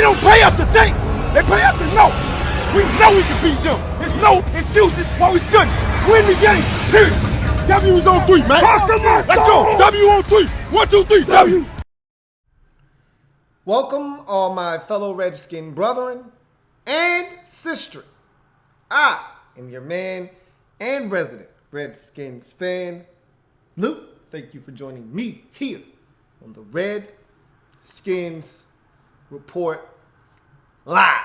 don't pay us to think. They pay us to know. We know we can beat them. There's no excuses why we shouldn't. Win the game, period. W is on 3, man. Let's go. W on 3. 1, 2, 3, W. Welcome, all my fellow Redskin brethren and sister. I am your man and resident Redskins fan, Luke. Thank you for joining me here on the Redskins Report Live.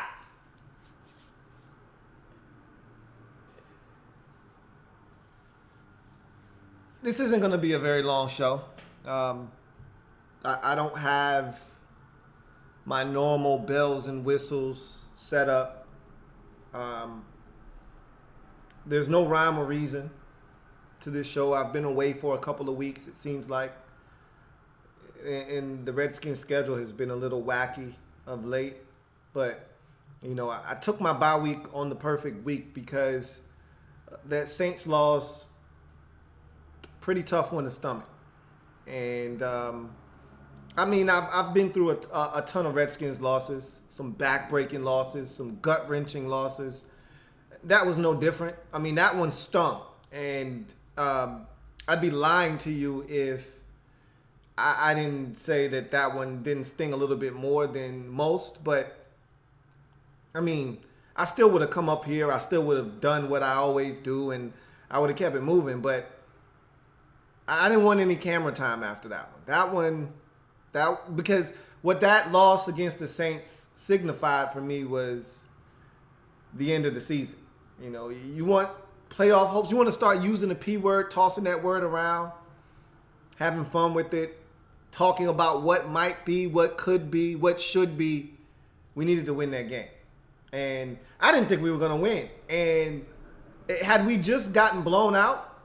This isn't going to be a very long show. I don't have my normal bells and whistles set up. There's no rhyme or reason to this show. I've been away for a couple of weeks, it seems like. And the Redskins schedule has been a little wacky of late. But, you know, I took my bye week on the perfect week because that Saints loss, pretty tough one to stomach. And, I mean, I've been through a ton of Redskins losses, some back-breaking losses, some gut-wrenching losses. That was no different. I mean, that one stung. And I'd be lying to you if I didn't say that one didn't sting a little bit more than most. But, I mean, I still would have come up here. I still would have done what I always do, and I would have kept it moving. But I didn't want any camera time after that one. Because what that loss against the Saints signified for me was the end of the season. You know, you want playoff hopes. You want to start using the P word, tossing that word around, having fun with it, talking about what might be, what could be, what should be. We needed to win that game. And I didn't think we were going to win. And had we just gotten blown out,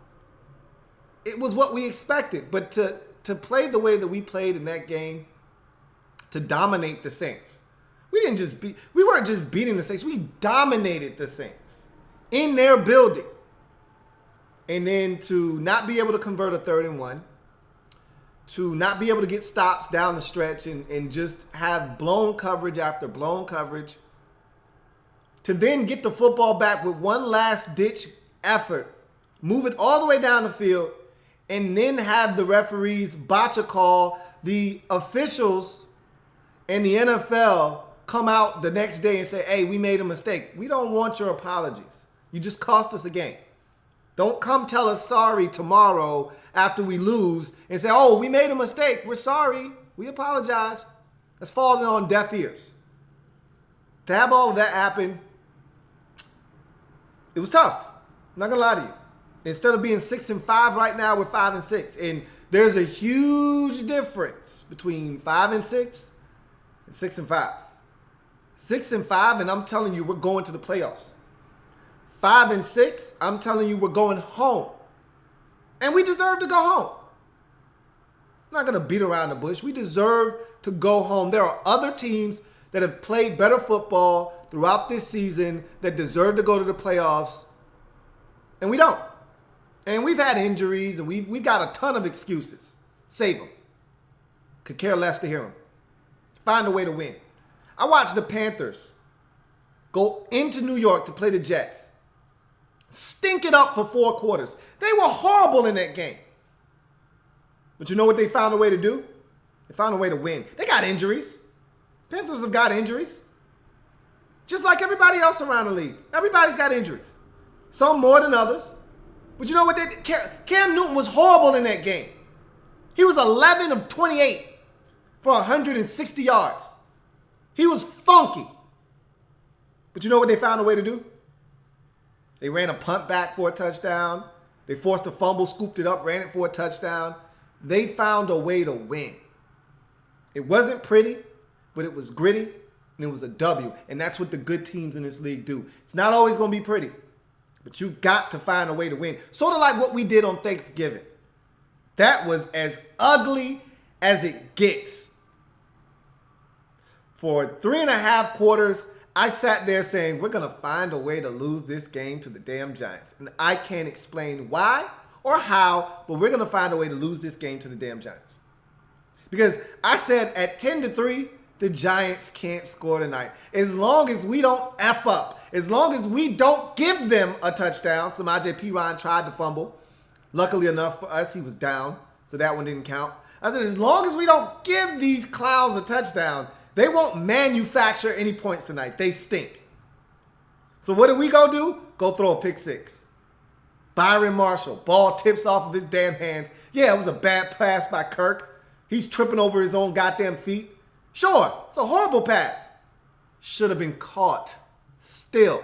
it was what we expected. But to play the way that we played in that game, to dominate the Saints. We weren't just beating the Saints, we dominated the Saints in their building. And then to not be able to convert a 3rd and 1, to not be able to get stops down the stretch and just have blown coverage after blown coverage, to then get the football back with one last ditch effort, move it all the way down the field, and then have the referees botch a call, the officials and the NFL come out the next day and say, hey, we made a mistake. We don't want your apologies. You just cost us a game. Don't come tell us sorry tomorrow after we lose and say, oh, we made a mistake. We're sorry. We apologize. That's falling on deaf ears. To have all of that happen, it was tough. I'm not going to lie to you. Instead of being 6-5 right now, we're 5-6. And there's a huge difference between 5-6 and 6-5. 6-5, and I'm telling you, we're going to the playoffs. 5-6, I'm telling you, we're going home. And we deserve to go home. I'm not going to beat around the bush. We deserve to go home. There are other teams that have played better football throughout this season that deserve to go to the playoffs, and we don't. And we've had injuries, and we've got a ton of excuses. Save them. Could care less to hear them. Find a way to win. I watched the Panthers go into New York to play the Jets. Stink it up for 4 quarters. They were horrible in that game. But you know what they found a way to do? They found a way to win. They got injuries. Panthers have got injuries. Just like everybody else around the league. Everybody's got injuries. Some more than others. But you know what? Cam Newton was horrible in that game. He was 11 of 28 for 160 yards. He was funky. But you know what they found a way to do? They ran a punt back for a touchdown. They forced a fumble, scooped it up, ran it for a touchdown. They found a way to win. It wasn't pretty, but it was gritty, and it was a W. And that's what the good teams in this league do. It's not always going to be pretty. But you've got to find a way to win. Sort of like what we did on Thanksgiving. That was as ugly as it gets. For 3.5 quarters, I sat there saying, we're going to find a way to lose this game to the damn Giants. And I can't explain why or how, but we're going to find a way to lose this game to the damn Giants. Because I said at 10-3, the Giants can't score tonight. As long as we don't F up, as long as we don't give them a touchdown. Samaje Perine tried to fumble. Luckily enough for us, he was down, so that one didn't count. I said, as long as we don't give these clowns a touchdown, they won't manufacture any points tonight. They stink. So what did we go do? Go throw a pick six. Byron Marshall, ball tips off of his damn hands. Yeah, it was a bad pass by Kirk. He's tripping over his own goddamn feet. Sure, it's a horrible pass. Should have been caught. Still.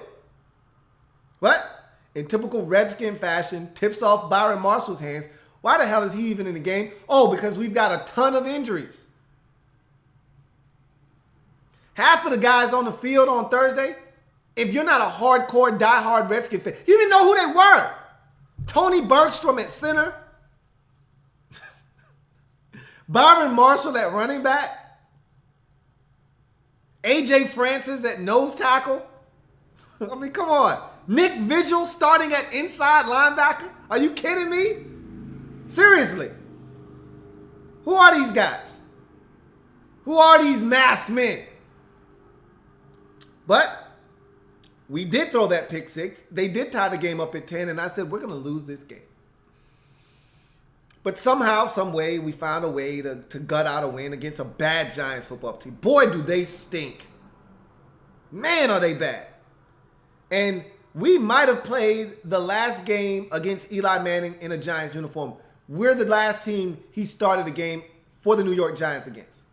But in typical Redskin fashion, tips off Byron Marshall's hands. Why the hell is he even in the game? Oh, because we've got a ton of injuries. Half of the guys on the field on Thursday, if you're not a hardcore, diehard Redskin fan, you didn't know who they were. Tony Bergstrom at center. Byron Marshall at running back. A.J. Francis at nose tackle. I mean, come on. Nick Vigil starting at inside linebacker. Are you kidding me? Seriously. Who are these guys? Who are these masked men? But we did throw that pick six. They did tie the game up at 10, and I said, we're going to lose this game. But somehow, some way, we found a way to gut out a win against a bad Giants football team. Boy, do they stink. Man, are they bad. And we might have played the last game against Eli Manning in a Giants uniform. We're the last team he started a game for the New York Giants against.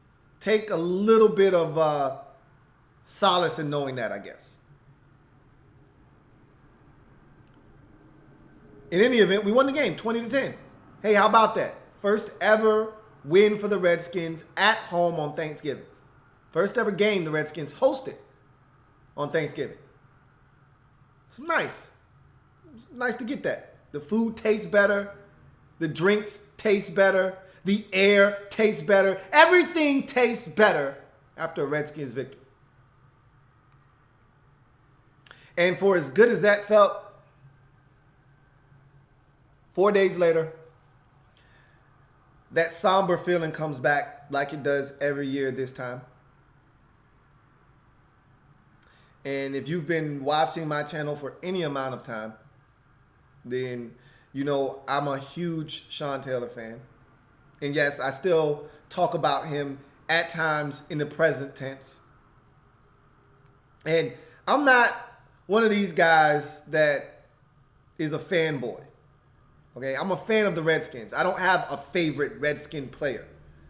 Take a little bit of solace in knowing that, I guess. In any event, we won the game 20-10. Hey, how about that? First ever win for the Redskins at home on Thanksgiving. First ever game the Redskins hosted on Thanksgiving. It's nice. It's nice to get that. The food tastes better. The drinks taste better. The air tastes better. Everything tastes better after a Redskins victory. And for as good as that felt, 4 days later, that somber feeling comes back like it does every year this time. And if you've been watching my channel for any amount of time, then you know I'm a huge Sean Taylor fan. And yes, I still talk about him at times in the present tense. And I'm not one of these guys that is a fanboy. Okay, I'm a fan of the Redskins. I don't have a favorite Redskin player.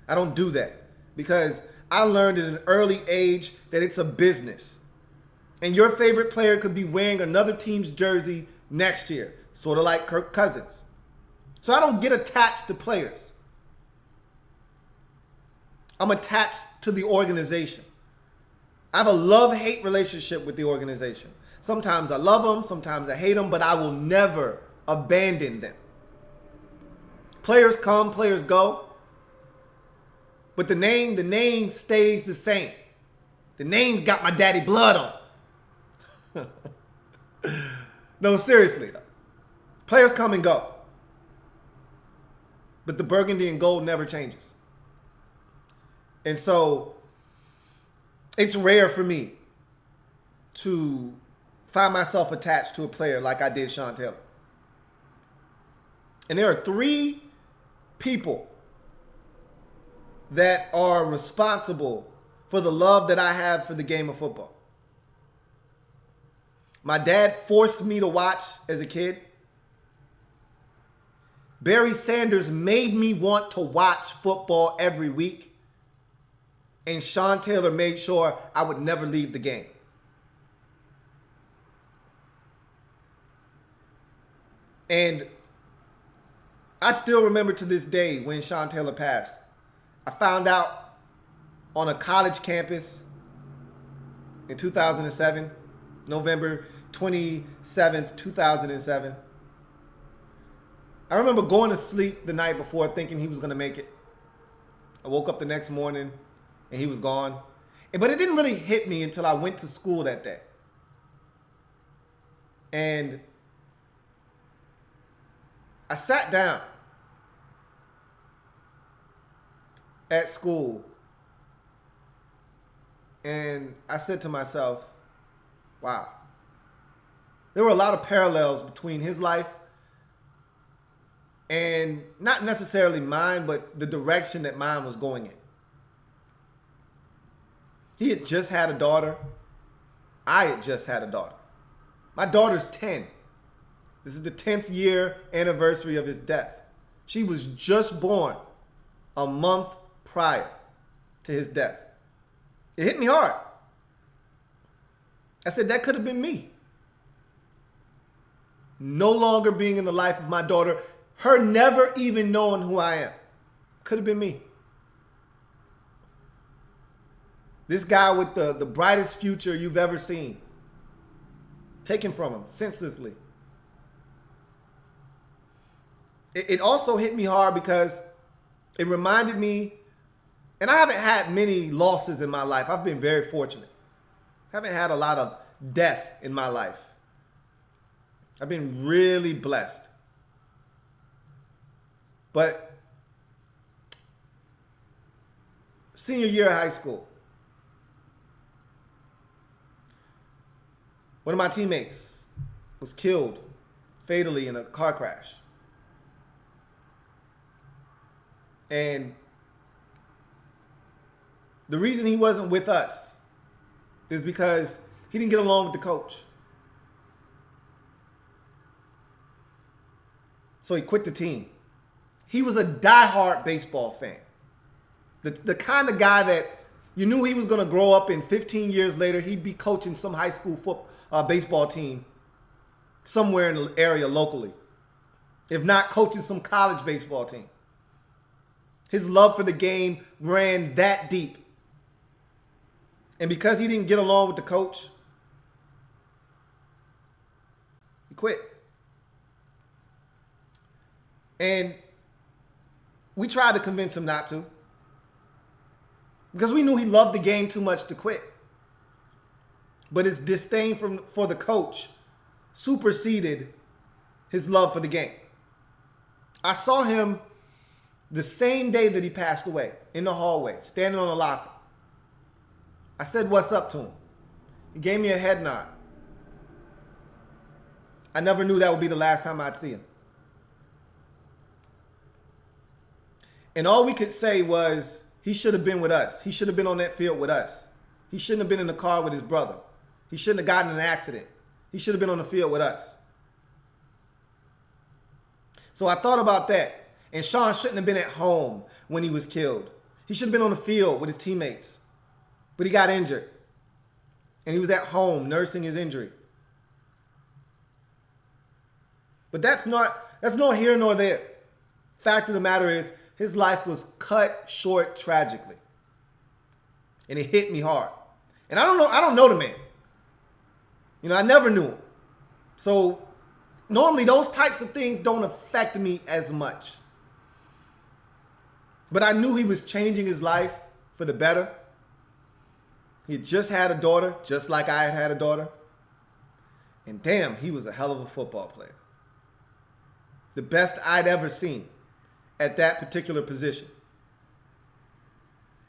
I don't do that because I learned at an early age that it's a business. And your favorite player could be wearing another team's jersey next year, sort of like Kirk Cousins. So I don't get attached to players. I'm attached to the organization. I have a love-hate relationship with the organization. Sometimes I love them, sometimes I hate them, but I will never abandon them. Players come, players go. But the name stays the same. The name's got my daddy blood on. No, seriously though. Players come and go. But the burgundy and gold never changes. And so it's rare for me to find myself attached to a player like I did Sean Taylor. And there are three people that are responsible for the love that I have for the game of football. My dad forced me to watch as a kid. Barry Sanders made me want to watch football every week. And Sean Taylor made sure I would never leave the game. And I still remember to this day when Sean Taylor passed. I found out on a college campus in 2007, November 27th, 2007. I remember going to sleep the night before thinking he was going to make it. I woke up the next morning and he was gone. But it didn't really hit me until I went to school that day. And I sat down at school and I said to myself, wow. There were a lot of parallels between his life and not necessarily mine, but the direction that mine was going in. He had just had a daughter. I had just had a daughter. My daughter's 10. This is the 10th year anniversary of his death. She was just born a month prior to his death. It hit me hard. I said, that could have been me. No longer being in the life of my daughter, her never even knowing who I am. Could have been me. This guy with the brightest future you've ever seen, taken from him senselessly. It also hit me hard because it reminded me, and I haven't had many losses in my life. I've been very fortunate. I haven't had a lot of death in my life. I've been really blessed. But senior year of high school, one of my teammates was killed fatally in a car crash. And the reason he wasn't with us is because he didn't get along with the coach. So he quit the team. He was a diehard baseball fan. The kind of guy that you knew he was going to grow up and 15 years later, he'd be coaching some high school baseball team somewhere in the area locally. If not, coaching some college baseball team. His love for the game ran that deep. And because he didn't get along with the coach, he quit. And we tried to convince him not to, because we knew he loved the game too much to quit. But his disdain for the coach superseded his love for the game. I saw him the same day that he passed away in the hallway, standing on a locker. I said, "What's up?" to him. He gave me a head nod. I never knew that would be the last time I'd see him. And all we could say was, he should have been with us. He should have been on that field with us. He shouldn't have been in the car with his brother. He shouldn't have gotten in an accident. He should have been on the field with us. So I thought about that. And Sean shouldn't have been at home when he was killed. He should have been on the field with his teammates. But he got injured. And he was at home nursing his injury. But that's nor here nor there. Fact of the matter is, his life was cut short tragically. And it hit me hard. And I don't know the man. You know, I never knew him. So normally those types of things don't affect me as much. But I knew he was changing his life for the better. He had just had a daughter, just like I had a daughter. And damn, he was a hell of a football player. The best I'd ever seen at that particular position.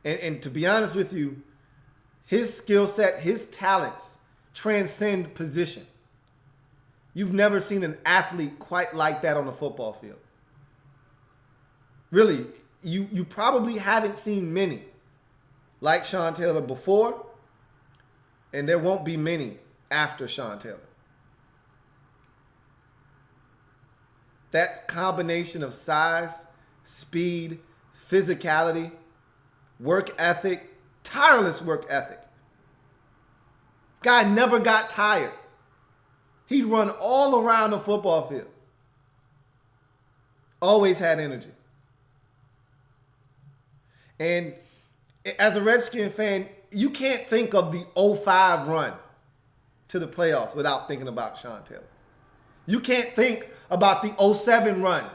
And to be honest with you, his skill set, his talents transcend position. You've never seen an athlete quite like that on the football field. Really, you probably haven't seen many like Sean Taylor before, and there won't be many after Sean Taylor. That combination of size, speed, physicality, work ethic, tireless work ethic. Guy never got tired. He'd run all around the football field. Always had energy. And as a Redskins fan, you can't think of the 05 run to the playoffs without thinking about Sean Taylor. You can't think about the 07 run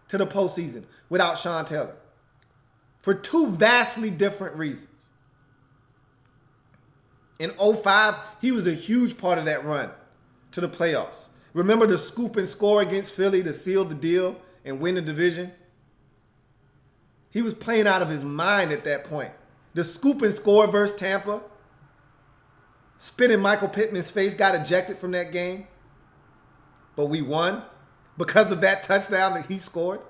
to the postseason without Sean Taylor. For two vastly different reasons. In 05, he was a huge part of that run to the playoffs. Remember the scoop and score against Philly to seal the deal and win the division? He was playing out of his mind at that point. The scoop and score versus Tampa, spit in Michael Pittman's face, got ejected from that game. But we won because of that touchdown that he scored.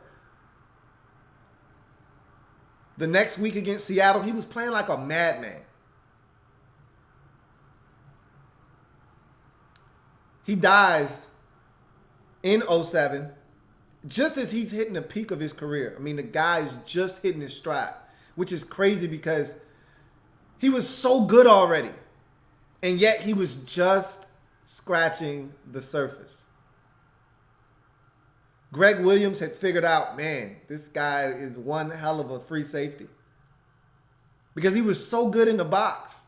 The next week against Seattle, he was playing like a madman. He dies in 07, just as he's hitting the peak of his career. I mean, the guy's just hitting his stride, which is crazy because he was so good already. And yet he was just scratching the surface. Greg Williams had figured out, man, this guy is one hell of a free safety. Because he was so good in the box.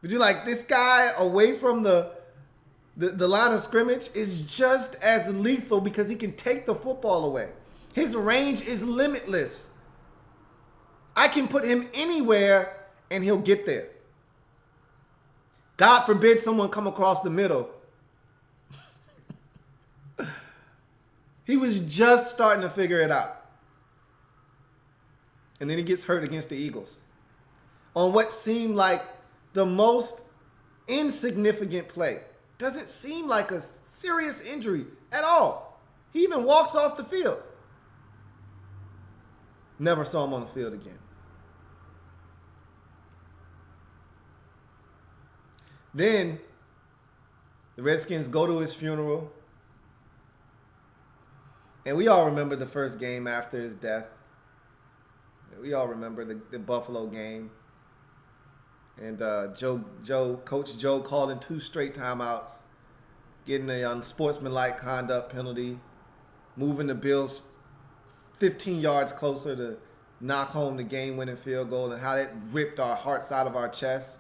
But you're like, this guy away from the line of scrimmage is just as lethal because he can take the football away. His range is limitless. I can put him anywhere and he'll get there. God forbid someone come across the middle. He was just starting to figure it out. And then he gets hurt against the Eagles on what seemed like the most insignificant play. Doesn't seem like a serious injury at all. He even walks off the field. Never saw him on the field again. Then the Redskins go to his funeral. And we all remember the first game after his death. We all remember the Buffalo game. And Coach Joe called in 2 straight timeouts, getting a unsportsmanlike conduct penalty, moving the Bills 15 yards closer to knock home the game-winning field goal, and how that ripped our hearts out of our chest.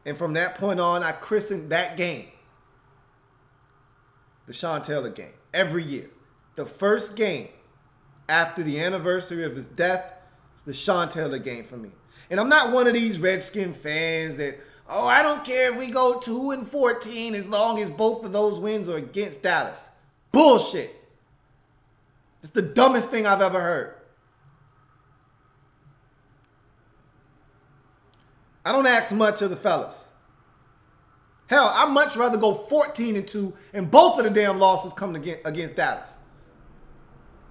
And from that point on, I christened that game the Sean Taylor game. Every year. The first game after the anniversary of his death is the Sean Taylor game for me. And I'm not one of these Redskin fans that, oh, I don't care if we go 2-14 as long as both of those wins are against Dallas. Bullshit. It's the dumbest thing I've ever heard. I don't ask much of the fellas. Hell, I'd much rather go 14-2 and both of the damn losses come against Dallas.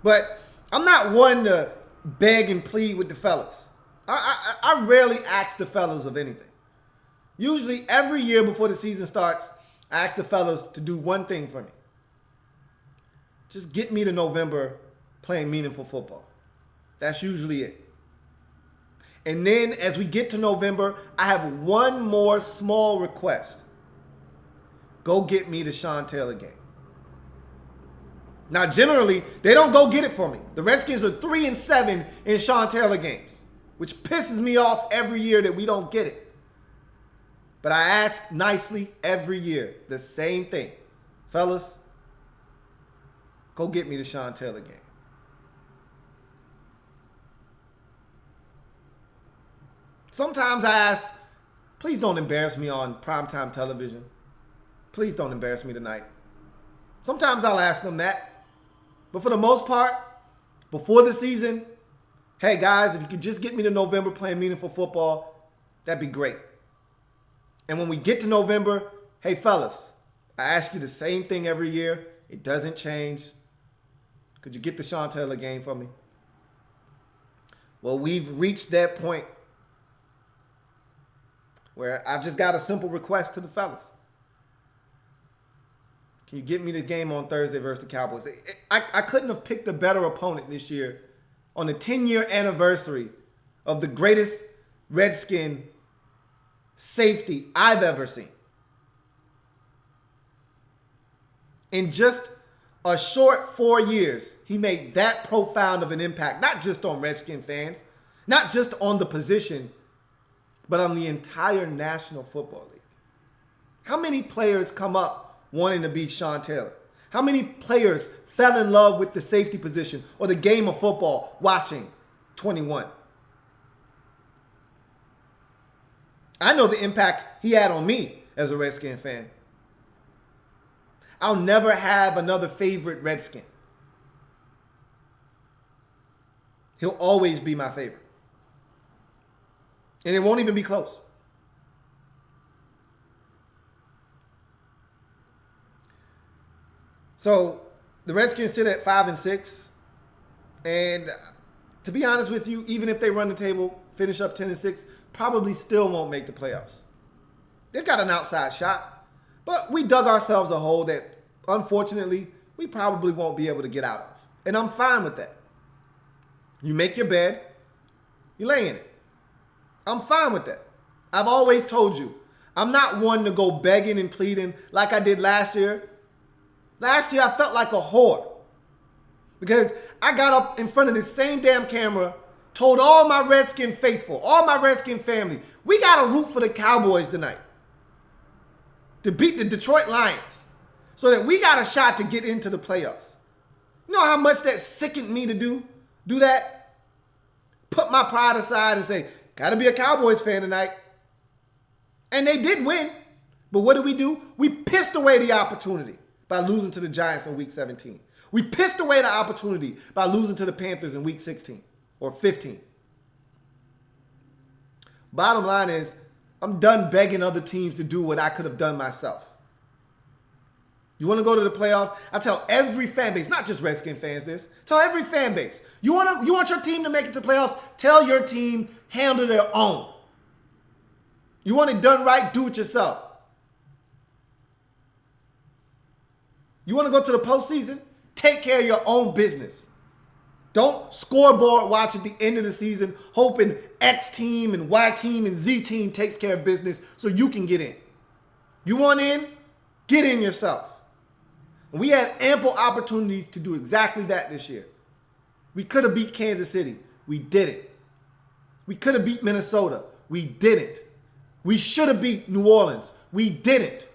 But I'm not one to beg and plead with the fellas. I rarely ask the fellas of anything. Usually every year before the season starts, I ask the fellas to do one thing for me. Just get me to November playing meaningful football. That's usually it. And then as we get to November, I have one more small request. Go get me the Sean Taylor game. Now, generally, they don't go get it for me. The Redskins are 3-7 in Sean Taylor games, which pisses me off every year that we don't get it. But I ask nicely every year the same thing. Fellas, go get me the Sean Taylor game. Sometimes I ask, please don't embarrass me on primetime television. Please don't embarrass me tonight. Sometimes I'll ask them that. But for the most part, before the season, hey guys, if you could just get me to November playing meaningful football, that'd be great. And when we get to November, hey fellas, I ask you the same thing every year. It doesn't change. Could you get the Sean Taylor game for me? Well, we've reached that point where I've just got a simple request to the fellas. Can you get me the game on Thursday versus the Cowboys? I couldn't have picked a better opponent this year on the 10-year anniversary of the greatest Redskin safety I've ever seen. In just a short 4 years, he made that profound of an impact, not just on Redskin fans, not just on the position, but on the entire National Football League. How many players come up wanting to be Sean Taylor? How many players fell in love with the safety position or the game of football watching 21? I know the impact he had on me as a Redskin fan. I'll never have another favorite Redskin. He'll always be my favorite. And it won't even be close. So the Redskins sit at 5-6. And to be honest with you, even if they run the table, finish up 10-6, probably still won't make the playoffs. They've got an outside shot, but we dug ourselves a hole that, unfortunately, we probably won't be able to get out of. And I'm fine with that. You make your bed, you lay in it. I'm fine with that. I've always told you, I'm not one to go begging and pleading like I did last year. Last year, I felt like a whore because I got up in front of this same damn camera, told all my Redskin faithful, all my Redskin family, we got to root for the Cowboys tonight to beat the Detroit Lions so that we got a shot to get into the playoffs. You know how much that sickened me to do that? Put my pride aside and say, got to be a Cowboys fan tonight. And they did win. But what did we do? We pissed away the opportunity by losing to the Giants in week 17. We pissed away the opportunity by losing to the Panthers in week 16 or 15. Bottom line is, I'm done begging other teams to do what I could have done myself. You want to go to the playoffs? I tell every fan base, not just Redskin fans this, tell every fan base, you want your team to make it to playoffs? Tell your team, handle their own. You want it done right? Do it yourself. You want to go to the postseason? Take care of your own business. Don't scoreboard watch at the end of the season hoping X team and Y team and Z team takes care of business so you can get in. You want in? Get in yourself. And we had ample opportunities to do exactly that this year. We could have beat Kansas City. We didn't. We could have beat Minnesota. We didn't. We should have beat New Orleans. We didn't.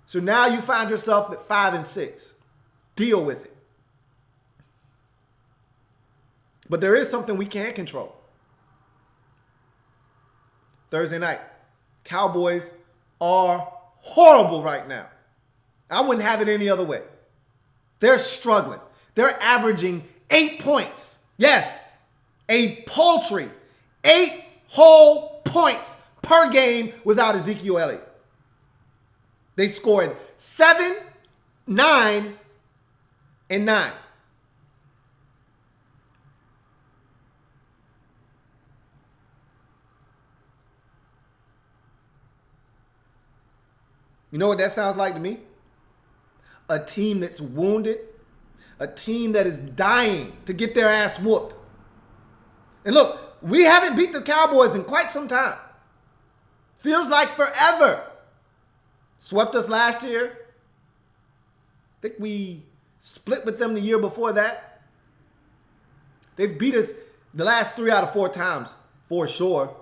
So now you find yourself at 5-6. Deal with it. But there is something we can't control. Thursday night. Cowboys are horrible right now. I wouldn't have it any other way. They're struggling. They're averaging 8 points. Yes, a paltry 8 whole points per game without Ezekiel Elliott. They scored 7, 9, and 9. You know what that sounds like to me? A team that's wounded, a team that is dying to get their ass whooped. And look, we haven't beat the Cowboys in quite some time. Feels like forever. Swept us last year. I think we split with them the year before that. They've beat us the last 3 out of 4 times, for sure.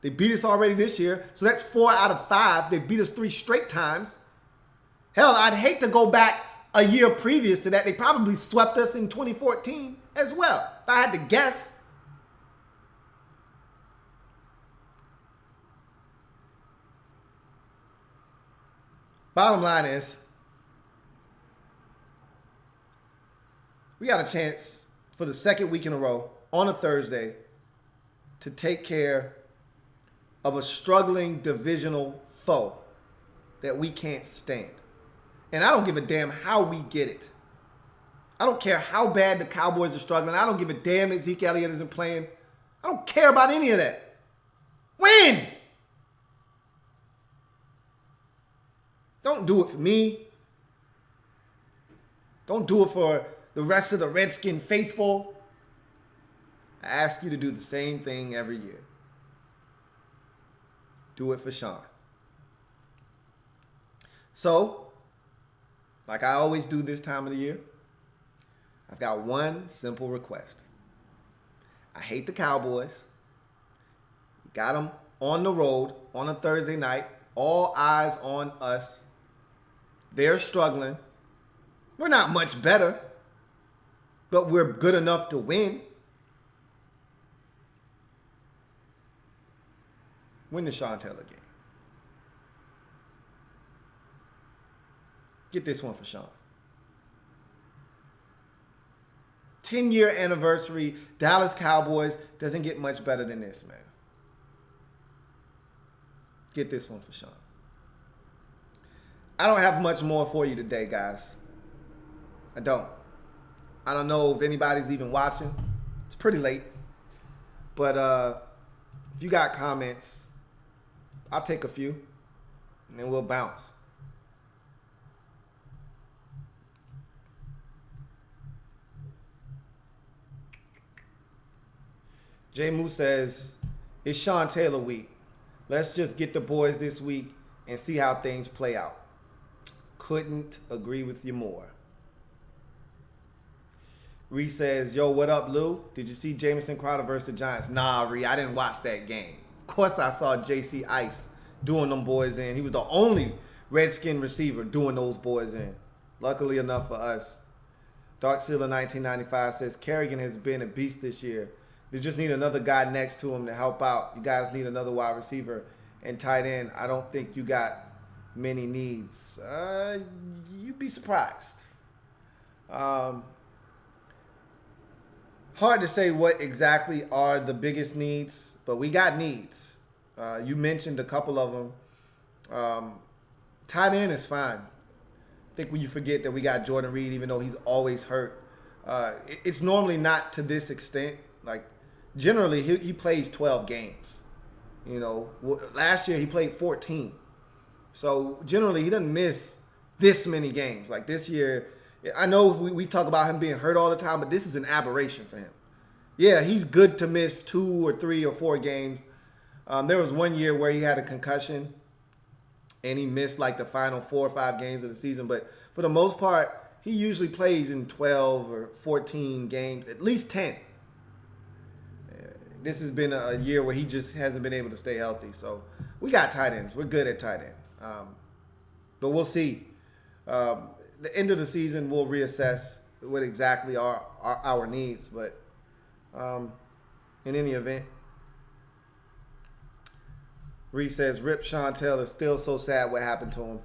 They beat us already this year, so that's 4 out of 5. They beat us 3 straight times. Hell, I'd hate to go back a year previous to that. They probably swept us in 2014 as well, if I had to guess. Bottom line is, we got a chance for the second week in a row on a Thursday to take care of a struggling divisional foe that we can't stand. And I don't give a damn how we get it. I don't care how bad the Cowboys are struggling. I don't give a damn that Zeke Elliott isn't playing. I don't care about any of that. Win! Don't do it for me. Don't do it for the rest of the Redskin faithful. I ask you to do the same thing every year. Do it for Sean. So, like I always do this time of the year, I've got one simple request. I hate the Cowboys. We got them on the road on a Thursday night. All eyes on us. They're struggling. We're not much better, but we're good enough to win. Win the Sean Taylor game. Get this one for Sean. 10-year anniversary, Dallas Cowboys doesn't get much better than this, man. Get this one for Sean. I don't have much more for you today, guys. I don't. I don't know if anybody's even watching. It's pretty late. But if you got comments, I'll take a few, and then we'll bounce. J. Moose says, it's Sean Taylor week. Let's just get the boys this week and see how things play out. Couldn't agree with you more. Ree says, yo, what up, Lou? Did you see Jamison Crowder versus the Giants? Nah, Ree, I didn't watch that game. Of course I saw JC Ice doing them boys in. He was the only Redskin receiver doing those boys in. Luckily enough for us. Dark Sealer 1995 says, Kerrigan has been a beast this year. They just need another guy next to him to help out. You guys need another wide receiver and tight end. I don't think you got many needs. You'd be surprised. Hard to say what exactly are the biggest needs, but we got needs. You mentioned a couple of them. Tight end is fine. I think when you forget that we got Jordan Reed, even though he's always hurt, it's normally not to this extent. Like, generally, he plays 12 games. You know, last year he played 14. So, generally, he doesn't miss this many games. Like, this year, I know we talk about him being hurt all the time, but this is an aberration for him. Yeah, he's good to miss 2 or 3 or 4 games. There was one year where he had a concussion, and he missed, like, the final 4 or 5 games of the season. But for the most part, he usually plays in 12 or 14 games, at least 10. This has been a year where he just hasn't been able to stay healthy. So we got tight ends. We're good at tight end. But we'll see. The end of the season, we'll reassess what exactly are our needs. But in any event, Reese says, rip Sean Taylor. Still so sad what happened to him.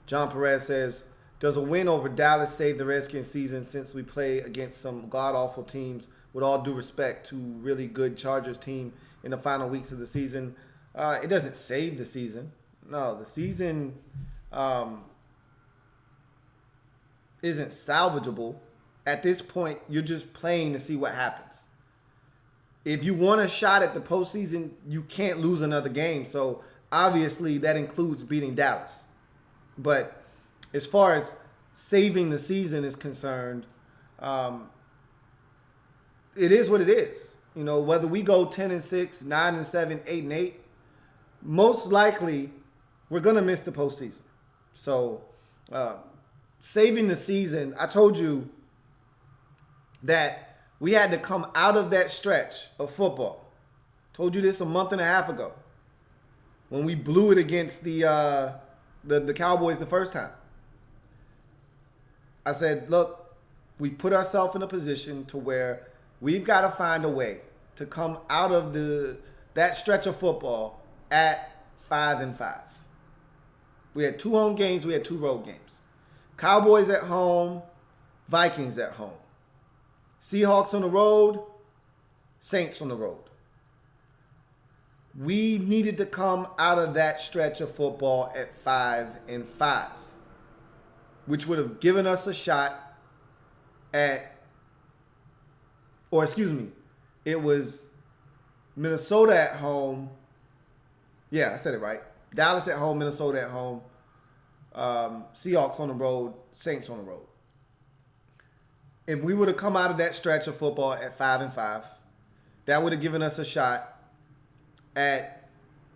John Perez says, does a win over Dallas save the Redskins season since we play against some god-awful teams, with all due respect to really good Chargers team in the final weeks of the season? It doesn't save the season. No, the season isn't salvageable. At this point, you're just playing to see what happens. If you want a shot at the postseason, you can't lose another game. So obviously that includes beating Dallas. But as far as saving the season is concerned, it is what it is. You know, whether we go 10-6, 9-7, 8-8, most likely we're gonna miss the postseason. So saving the season, I told you that we had to come out of that stretch of football. Told you this a month and a half ago when we blew it against the Cowboys the first time. I said, look, we put ourselves in a position to where we've got to find a way to come out of that stretch of football at 5-5. We had 2 home games. We had 2 road games. Cowboys at home, Vikings at home. Seahawks on the road, Saints on the road. We needed to come out of that stretch of football at 5-5. Which would have given us a shot at, or excuse me, it was Minnesota at home. Yeah, I said it right. Dallas at home, Minnesota at home, Seahawks on the road, Saints on the road. If we would have come out of that stretch of football at 5-5, that would have given us a shot at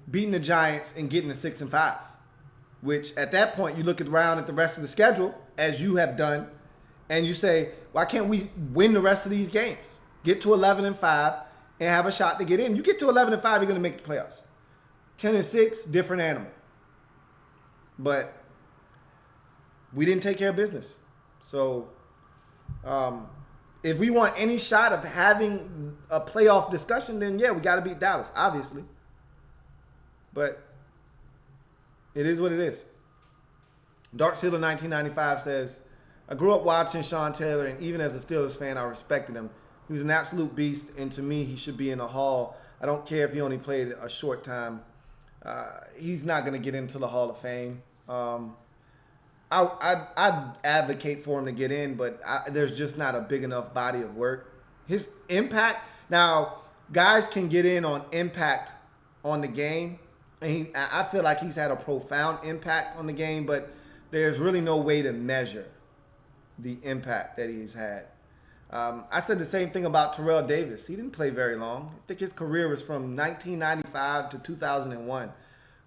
beating the Giants and getting to 6-5. Which at that point, you look around at the rest of the schedule, as you have done, and you say, why can't we win the rest of these games? Get to 11-5 and have a shot to get in. You get to 11-5, you're going to make the playoffs. 10-6, different animal. But we didn't take care of business. So if we want any shot of having a playoff discussion, then yeah, we got to beat Dallas, obviously. But it is what it is. Dark Sealer 1995 says, I grew up watching Sean Taylor, and even as a Steelers fan, I respected him. He was an absolute beast, and to me, he should be in the Hall. I don't care if he only played a short time. He's not going to get into the Hall of Fame. I'd advocate for him to get in, but there's just not a big enough body of work. His impact now, guys can get in on impact on the game, and I feel like he's had a profound impact on the game, but there's really no way to measure the impact that he's had. I said the same thing about Terrell Davis. He didn't play very long. I think his career was from 1995 to 2001.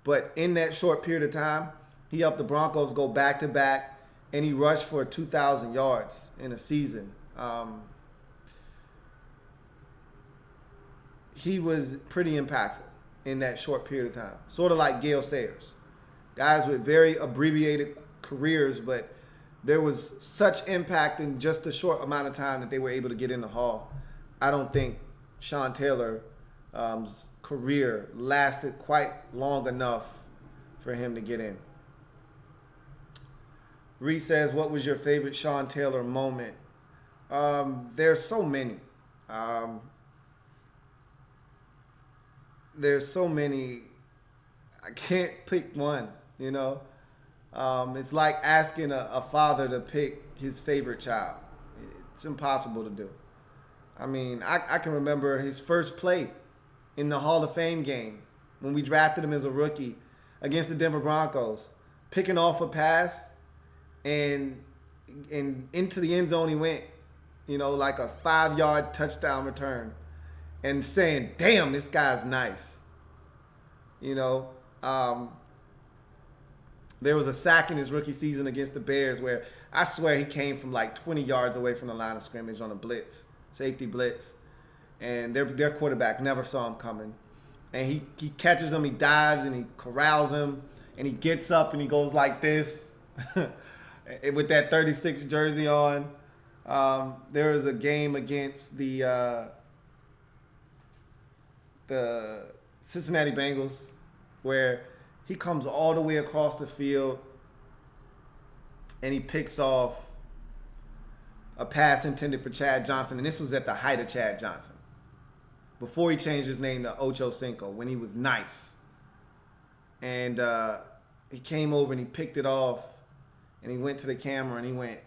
But in that short period of time, he helped the Broncos go back-to-back, and he rushed for 2,000 yards in a season. He was pretty impactful in that short period of time. Sort of like Gale Sayers. Guys with very abbreviated careers, but there was such impact in just a short amount of time that they were able to get in the Hall. I don't think Sean Taylor's career lasted quite long enough for him to get in. Reese says, what was your favorite Sean Taylor moment? There's so many. There's so many. I can't pick one, you know. It's like asking a father to pick his favorite child. It's impossible to do. I mean, I can remember his first play in the Hall of Fame game when we drafted him as a rookie against the Denver Broncos, picking off a pass and into the end zone he went, you know, like a 5-yard touchdown return, and saying, damn, this guy's nice. You know, there was a sack in his rookie season against the Bears where I swear he came from like 20 yards away from the line of scrimmage on a blitz, safety blitz. And their quarterback never saw him coming. And he catches him, he dives, and he corrals him, and he gets up and he goes like this with that 36 jersey on. There was a game against the Cincinnati Bengals where he comes all the way across the field and he picks off a pass intended for Chad Johnson. And this was at the height of Chad Johnson, before he changed his name to Ocho Cinco, when he was nice. And he came over and he picked it off and he went to the camera and he went,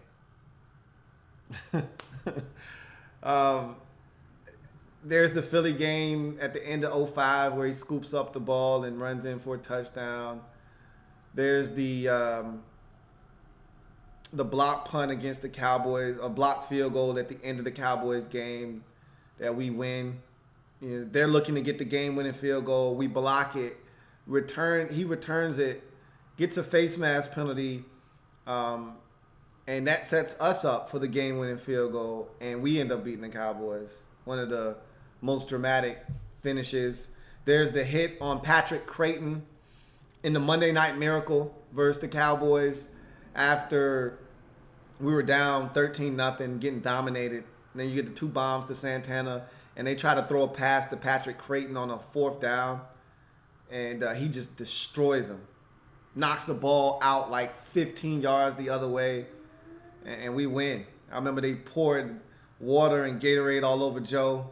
there's the Philly game at the end of 2005 where he scoops up the ball and runs in for a touchdown. There's the block punt against the Cowboys, a block field goal at the end of the Cowboys game that we win. You know, they're looking to get the game-winning field goal. We block it. He returns it, gets a face mask penalty, and that sets us up for the game-winning field goal, and we end up beating the Cowboys. One of the most dramatic finishes. There's the hit on Patrick Creighton in the Monday Night Miracle versus the Cowboys after we were down 13-0, getting dominated. And then you get the 2 bombs to Santana, and they try to throw a pass to Patrick Creighton on a 4th down, and he just destroys him. Knocks the ball out like 15 yards the other way, and we win. I remember they poured water and Gatorade all over Joe.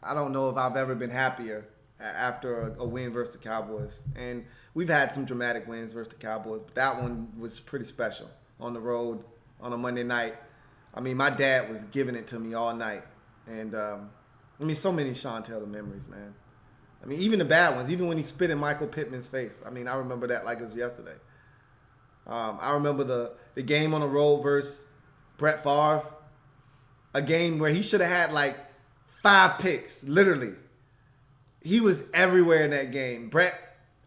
I don't know if I've ever been happier after a win versus the Cowboys. And we've had some dramatic wins versus the Cowboys, but that one was pretty special on the road on a Monday night. I mean, my dad was giving it to me all night. And, so many Sean Taylor memories, man. I mean, even the bad ones, even when he spit in Michael Pittman's face. I mean, I remember that like it was yesterday. I remember the game on the road versus Brett Favre, a game where he should have had like 5 picks, literally. He was everywhere in that game.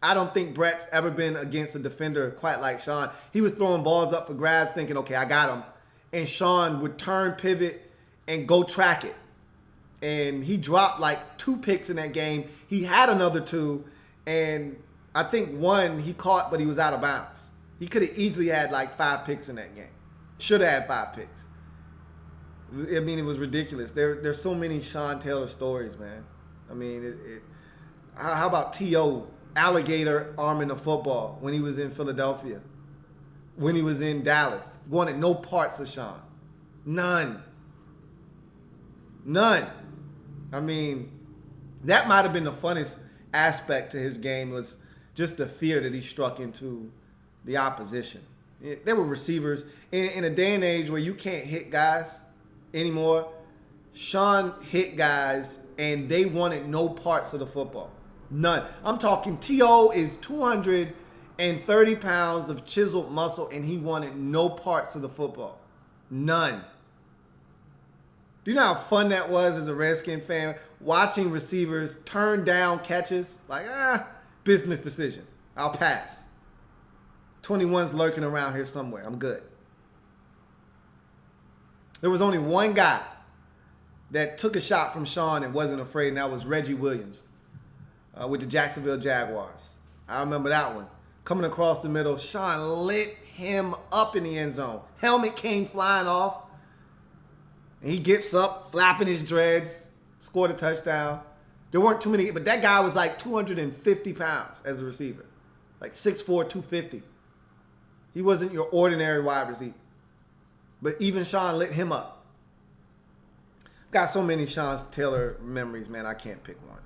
I don't think Brett's ever been against a defender quite like Sean. He was throwing balls up for grabs thinking, okay, I got him. And Sean would turn, pivot, and go track it. And he dropped like 2 picks in that game. He had another 2, and I think 1 he caught, but he was out of bounds. He could have easily had like 5 picks in that game. Should have had 5 picks. I mean, it was ridiculous. There's so many Sean Taylor stories, man. I mean, how about T.O., alligator arming the football when he was in Philadelphia, when he was in Dallas? Wanted no parts of Sean. None. I mean, that might have been the funnest aspect to his game, was just the fear that he struck into the opposition. There were receivers. In a day and age where you can't hit guys anymore, Sean hit guys and they wanted no parts of the football. None. I'm talking T.O. is 230 pounds of chiseled muscle and he wanted no parts of the football. None. Do you know how fun that was as a Redskin fan? Watching receivers turn down catches. Like, business decision. I'll pass. 21's lurking around here somewhere. I'm good. There was only one guy that took a shot from Sean and wasn't afraid, and that was Reggie Williams with the Jacksonville Jaguars. I remember that one. Coming across the middle, Sean lit him up in the end zone. Helmet came flying off. And he gets up, flapping his dreads, scored a touchdown. There weren't too many, but that guy was like 250 pounds as a receiver. Like 6'4", 250. He wasn't your ordinary wide receiver. But even Sean lit him up. Got so many Sean Taylor memories, man, I can't pick one.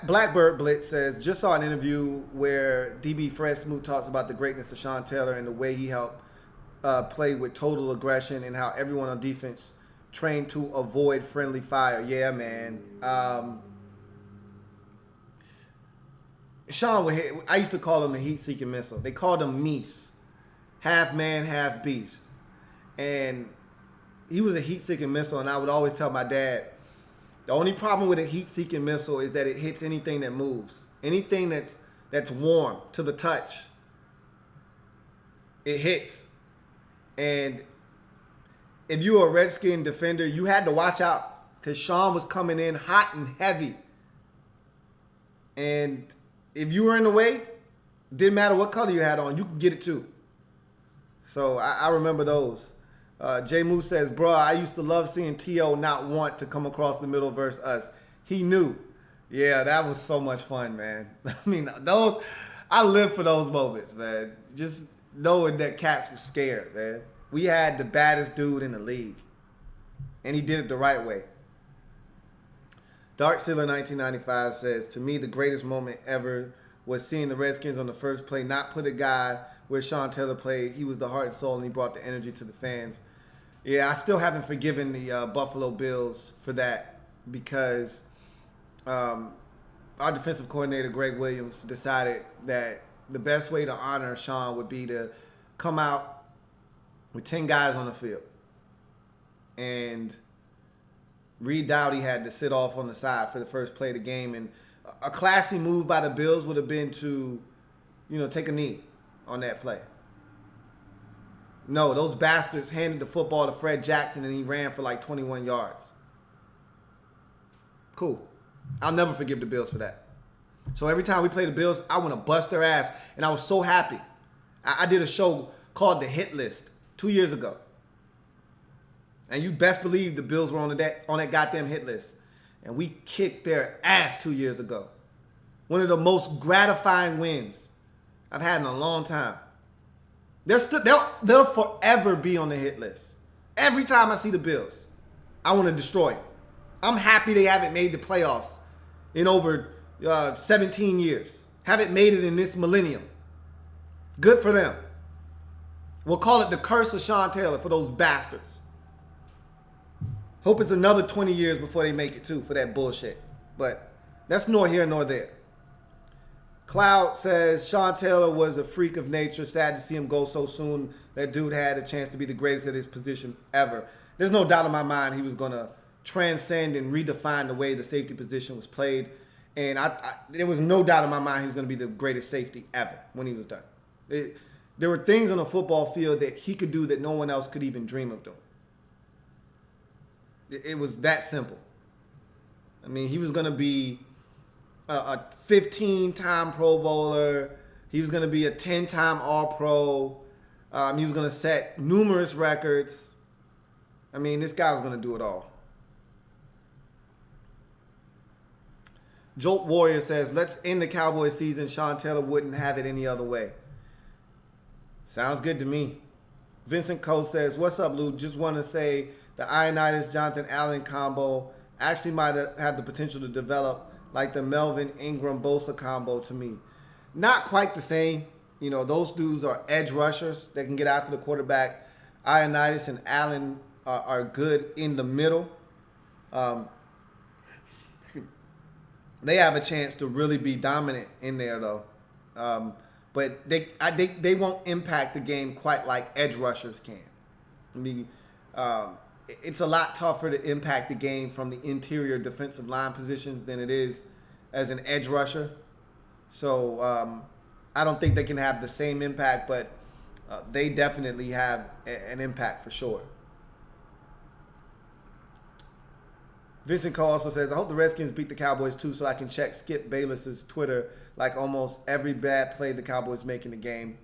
Blackbird Blitz says, just saw an interview where DB Fred Smoot talks about the greatness of Sean Taylor and the way he helped play with total aggression and how everyone on defense trained to avoid friendly fire. Yeah, man. Sean would hit, I used to call him a heat-seeking missile. They called him Meese. Half man, half beast. And he was a heat-seeking missile, and I would always tell my dad, the only problem with a heat-seeking missile is that it hits anything that moves. Anything that's warm to the touch, it hits. And if you were a Redskin defender, you had to watch out because Sean was coming in hot and heavy. And if you were in the way, didn't matter what color you had on, you could get it too. So I remember those. Jay Moose says, bro, I used to love seeing T.O. not want to come across the middle versus us. He knew. Yeah, that was so much fun, man. I mean, I live for those moments, man. Just knowing that cats were scared, man. We had the baddest dude in the league. And he did it the right way. Dark Sealer 1995 says, to me, the greatest moment ever was seeing the Redskins on the first play not put a guy where Sean Taylor played. He was the heart and soul, and he brought the energy to the fans. Yeah, I still haven't forgiven the Buffalo Bills for that because our defensive coordinator, Greg Williams, decided that the best way to honor Sean would be to come out with 10 guys on the field. And Reed Dowdy had to sit off on the side for the first play of the game. And a classy move by the Bills would have been to, take a knee on that play. No, those bastards handed the football to Fred Jackson and he ran for like 21 yards. Cool. I'll never forgive the Bills for that. So every time we play the Bills, I want to bust their ass. And I was so happy. I did a show called The Hit List 2 years ago. And you best believe the Bills were on that goddamn hit list. And we kicked their ass 2 years ago. One of the most gratifying wins I've had in a long time. They'll forever be on the hit list. Every time I see the Bills, I want to destroy them. I'm happy they haven't made the playoffs in over 17 years. Haven't made it in this millennium. Good for them. We'll call it the curse of Sean Taylor for those bastards. Hope it's another 20 years before they make it too for that bullshit. But that's nor here nor there. Cloud says, Sean Taylor was a freak of nature. Sad to see him go so soon. That dude had a chance to be the greatest at his position ever. There's no doubt in my mind he was going to transcend and redefine the way the safety position was played. And there was no doubt in my mind he was going to be the greatest safety ever when he was done. There were things on the football field that he could do that no one else could even dream of doing. It was that simple. I mean, he was going to be a 15-time Pro Bowler. He was going to be a 10-time All-Pro. He was going to set numerous records. I mean, this guy was going to do it all. Jolt Warrior says, let's end the Cowboys season. Sean Taylor wouldn't have it any other way. Sounds good to me. Vincent Cole says, what's up, Lou? Just want to say the Ioannidis Jonathan Allen combo actually might have the potential to develop like the Melvin Ingram Bosa combo to me. Not quite the same. those dudes are edge rushers that can get after the quarterback. Ioannidis and Allen are good in the middle. They have a chance to really be dominant in there, though. But they won't impact the game quite like edge rushers can. I mean, it's a lot tougher to impact the game from the interior defensive line positions than it is as an edge rusher. So I don't think they can have the same impact, but they definitely have an impact for sure. Vincent Cole also says, I hope the Redskins beat the Cowboys too so I can check Skip Bayless's Twitter like almost every bad play the Cowboys make in the game.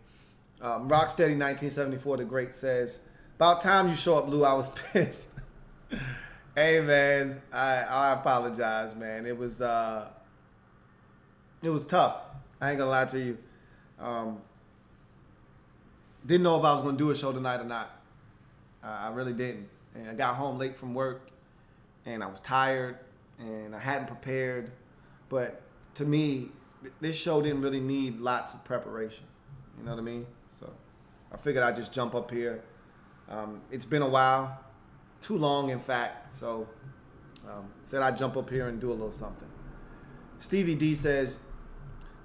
Rocksteady 1974, the great, says, about time you show up, Lou. I was pissed. Hey, man, I apologize, man. It was tough. I ain't gonna lie to you. Didn't know if I was gonna do a show tonight or not. I really didn't. And I got home late from work, and I was tired, and I hadn't prepared. But to me, this show didn't really need lots of preparation. You know what I mean? So I figured I'd just jump up here. It's been a while, too long, in fact. So said I'd jump up here and do a little something. Stevie D says,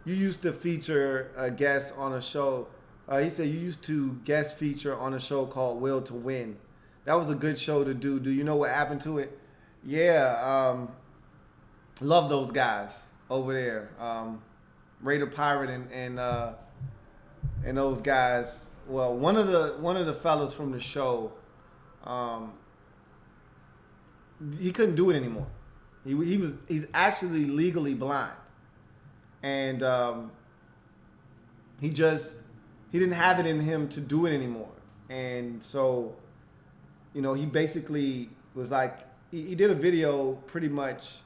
you used to feature a guest on a show. He said you used to guest feature on a show called Will to Win. That was a good show to do. Do you know what happened to it? Yeah, love those guys over there. Raider Pirate and those guys. Well, one of the fellas from the show, he couldn't do it anymore. He's actually legally blind, and he didn't have it in him to do it anymore. And so, he basically was like, he did a video pretty much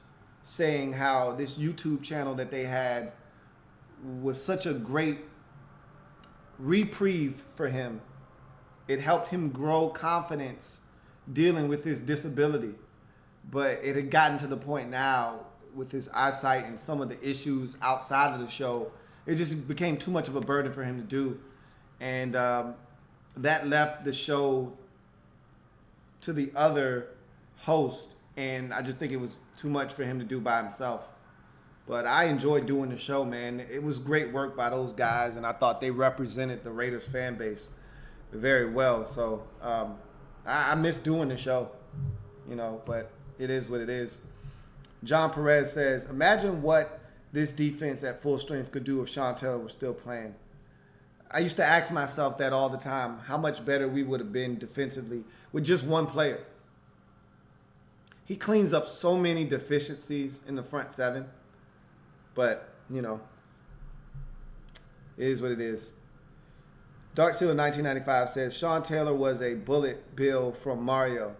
saying how this YouTube channel that they had was such a great reprieve for him. It helped him grow confidence dealing with his disability. But it had gotten to the point now with his eyesight and some of the issues outside of the show, it just became too much of a burden for him to do. And that left the show to the other host, and I just think it was too much for him to do by himself. But I enjoyed doing the show, man. It was great work by those guys, and I thought they represented the Raiders fan base very well. So I miss doing the show, but it is what it is. John Perez says, imagine what this defense at full strength could do if Sean Taylor was still playing. I used to ask myself that all the time, how much better we would have been defensively with just one player. He cleans up so many deficiencies in the front seven. But, it is what it is. Dark Sealer 1995 says, Sean Taylor was a bullet bill from Mario.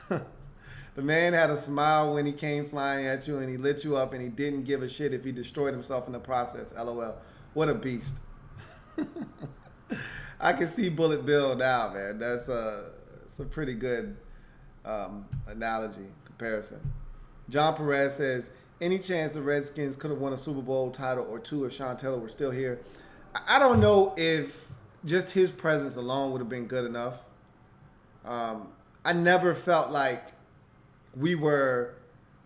The man had a smile when he came flying at you, and he lit you up, and he didn't give a shit if he destroyed himself in the process. LOL. What a beast. I can see Bullet Bill now, man. That's a pretty good analogy, comparison. John Perez says, any chance the Redskins could have won a Super Bowl title or two if Sean Taylor were still here? I don't know if just his presence alone would have been good enough. I never felt like we were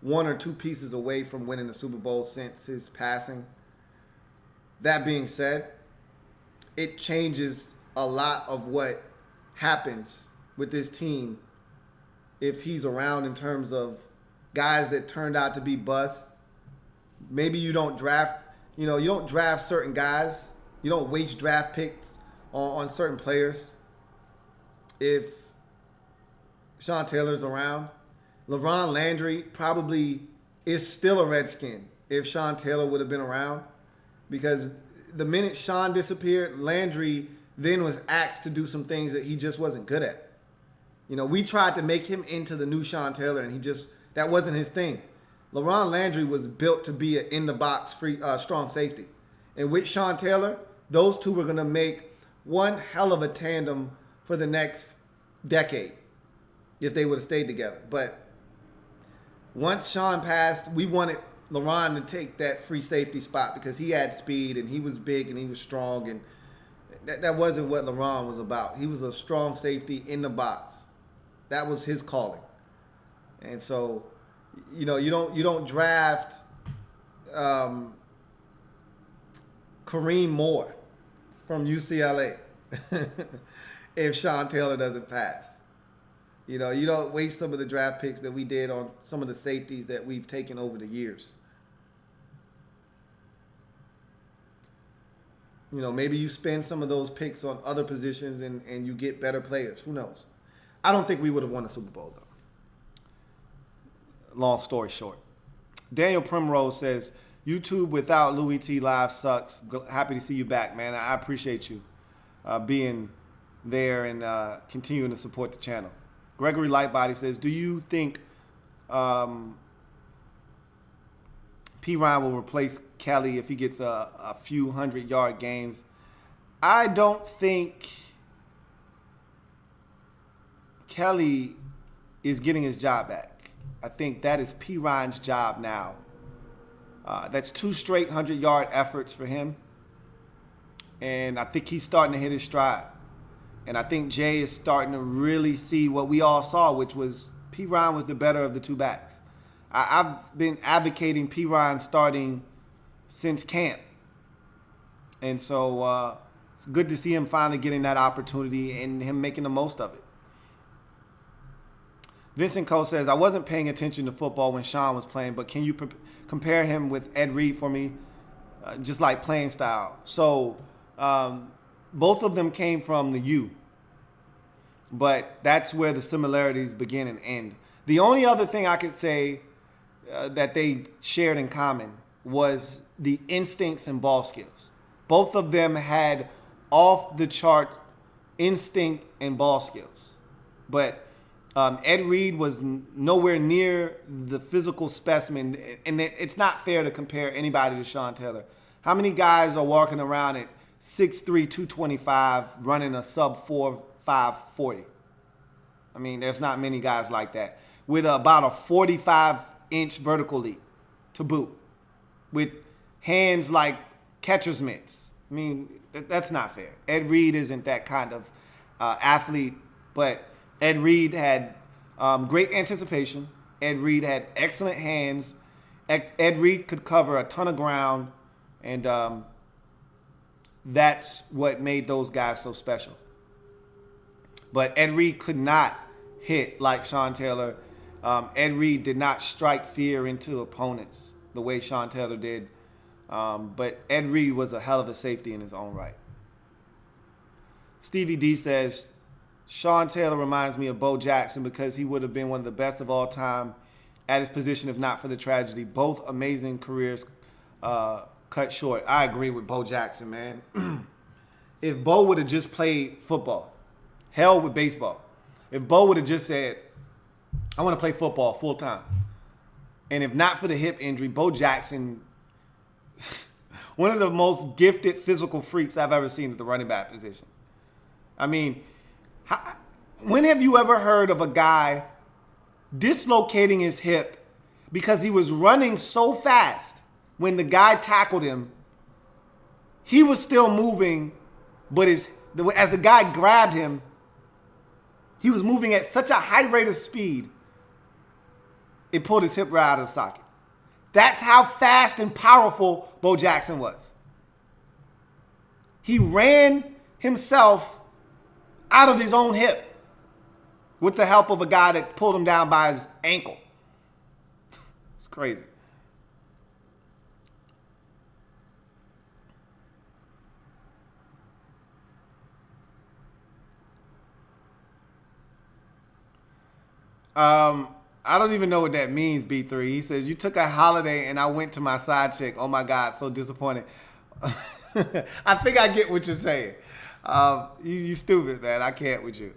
one or two pieces away from winning the Super Bowl since his passing. That being said, it changes a lot of what happens with this team if he's around in terms of guys that turned out to be busts. Maybe you don't draft, you don't draft certain guys. You don't waste draft picks on certain players. If Sean Taylor's around, LaRon Landry probably is still a Redskin if Sean Taylor would have been around, because the minute Sean disappeared, Landry then was asked to do some things that he just wasn't good at. We tried to make him into the new Sean Taylor, and that wasn't his thing. LaRon Landry was built to be an in-the-box free strong safety. And with Sean Taylor, those two were going to make one hell of a tandem for the next decade if they would have stayed together. But once Sean passed, we wanted LaRon to take that free safety spot because he had speed and he was big and he was strong. And, that wasn't what LeBron was about. He was a strong safety in the box. That was his calling. And so, you don't draft Kareem Moore from UCLA if Sean Taylor doesn't pass. You don't waste some of the draft picks that we did on some of the safeties that we've taken over the years. Maybe you spend some of those picks on other positions and you get better players. Who knows? I don't think we would have won the Super Bowl, though. Long story short. Daniel Primrose says, YouTube without Louie T live sucks. Happy to see you back, man. I appreciate you being there and continuing to support the channel. Gregory Lightbody says, do you think P. Ryan will replace Kelly if he gets a few 100-yard games? I don't think Kelly is getting his job back. I think that is P. Ryan's job now. That's 2 straight 100-yard efforts for him. And I think he's starting to hit his stride. And I think Jay is starting to really see what we all saw, which was P. Ryan was the better of the 2 backs. I've been advocating P. Ryan starting since camp. And so it's good to see him finally getting that opportunity and him making the most of it. Vincent Cole says, I wasn't paying attention to football when Sean was playing, but can you compare him with Ed Reed for me? Just like playing style. So both of them came from the U, but that's where the similarities begin and end. The only other thing I could say that they shared in common was the instincts and ball skills. Both of them had off the chart instinct and ball skills. But Ed Reed was nowhere near the physical specimen, and it's not fair to compare anybody to Sean Taylor. How many guys are walking around at 6'3", 225, running a sub-4, 540? I mean, there's not many guys like that. With about a 45-inch vertical leap to boot. With hands like catcher's mitts. I mean, that's not fair. Ed Reed isn't that kind of athlete, but Ed Reed had great anticipation. Ed Reed had excellent hands. Ed Reed could cover a ton of ground, and that's what made those guys so special. But Ed Reed could not hit like Sean Taylor. Ed Reed did not strike fear into opponents the way Sean Taylor did. But Ed Reed was a hell of a safety in his own right. Stevie D says, Sean Taylor reminds me of Bo Jackson because he would have been one of the best of all time at his position if not for the tragedy. Both amazing careers cut short. I agree with Bo Jackson, man. If Bo would have just played football, hell with baseball. If Bo would have just said, I want to play football full time. And if not for the hip injury, Bo Jackson, one of the most gifted physical freaks I've ever seen at the running back position. I mean, when have you ever heard of a guy dislocating his hip because he was running so fast when the guy tackled him, he was still moving, but as the guy grabbed him, he was moving at such a high rate of speed, it pulled his hip right out of the socket. That's how fast and powerful Bo Jackson was. He ran himself out of his own hip with the help of a guy that pulled him down by his ankle. It's crazy. I don't even know what that means, B3. He says, you took a holiday and I went to my side chick. Oh my God, so disappointed. I think I get what you're saying. You stupid, man. I can't with you.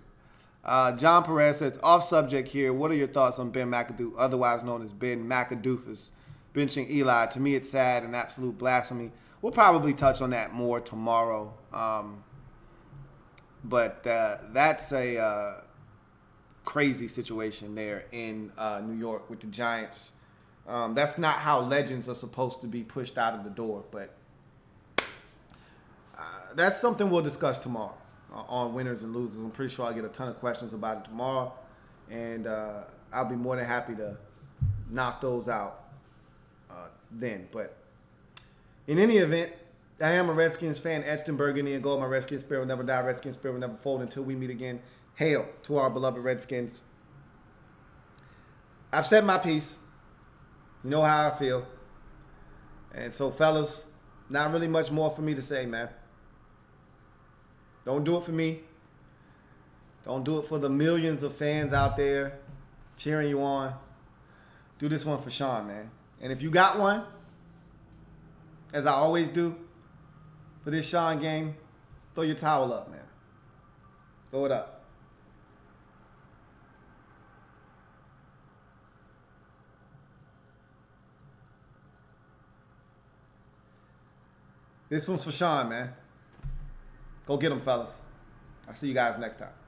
John Perez says, off subject here, what are your thoughts on Ben McAdoo, otherwise known as Ben McAdoofus, benching Eli? To me, it's sad and absolute blasphemy. We'll probably touch on that more tomorrow. But that's a crazy situation there in New York with the Giants. That's not how legends are supposed to be pushed out of the door. But that's something we'll discuss tomorrow on winners and losers. I'm pretty sure I'll get a ton of questions about it tomorrow, and I'll be more than happy to knock those out then. But in any event, I am a Redskins fan, etched in burgundy and gold. My Redskins spirit will never die. Redskins spirit will never fold until we meet again. Hail to our beloved Redskins. I've said my piece. You know how I feel. And so, fellas, not really much more for me to say, man. Don't do it for me. Don't do it for the millions of fans out there cheering you on. Do this one for Sean, man. And if you got one, as I always do, for this Sean game, throw your towel up, man. Throw it up. This one's for Sean, man. Go get him, fellas. I'll see you guys next time.